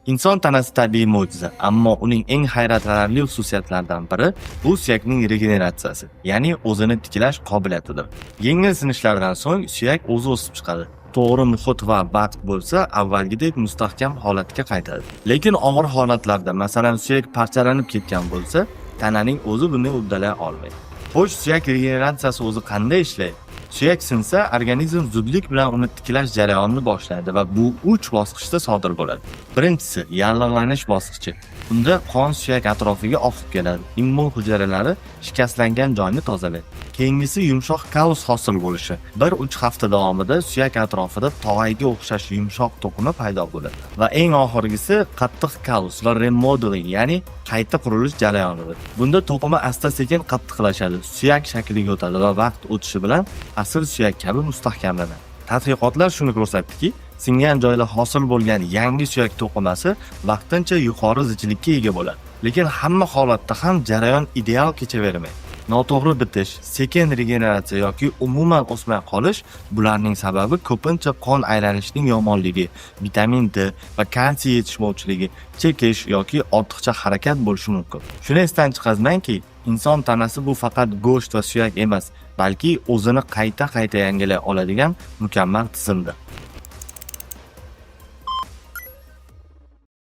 Inson tanasi tabiiy mo'jiza, ammo uning eng hayratlanarli xususiyatlaridan biri bu suyakning regeneratsiyasi, ya'ni o'zini tiklash qobiliyatidir. Yengil sinishlardan so'ng suyak o'zi o'sib chiqadi. To'g'ri muhit va vaqt bo'lsa, avvalgidek mustahkam holatga qaytadi. Lekin og'ir holatlarda, masalan, suyak parchalanib ketgan bo'lsa, tananing o'zi buni uddalay olmaydi. Xo'sh, suyak regeneratsiyasi o'zi qanday ishlaydi? Suyak sinsa, organizm zudlik bilan uni tiklash jarayonini boshlaydi va bu 3 bosqichda sodir bo'ladi. Birinchisi, yallig'lanish bosqichi. Bunda qon suyak atrofiga oqib keladi. Immun hujayralari shikastlangan joyni tozalaydi. Keyingisi yumshoq kallus hosil bo'lishi. 1-3 hafta davomida suyak atrofida tog'ayga o'xshash yumshoq to'qima paydo bo'ladi. Va eng oxirgisi qattiq kallus va remodeling, ya'ni qayta qurilish jarayonidir. Bunda to'qima asta-sekin qattiqlashadi, suyak shakliga o'tadi va vaqt o'tishi bilan asl suyak kabi mustahkamlanadi. Tadqiqotlar shuni ko'rsatdiki, singan joyda hosil bo'lgan yangi suyak to'qimasi vaqtincha yuqori zichlikka ega bo'ladi. Lekin hamma holatda ham jarayon ideal kechavermaydi. Noto'g'ri bitish, sekin regeneratsiya yoki umuman o'smay qolish bularning sababi ko'pincha qon aylanishining yomonligi, vitamin D va kalsiy yetishmovchiligi, chekish yoki ortiqcha harakat bo'lishi mumkin. Shuni esdan chiqazmangki, inson tanasi bu faqat go'sht va suyak emas, balki o'zini qayta yangilay oladigan mukammal tizimdir.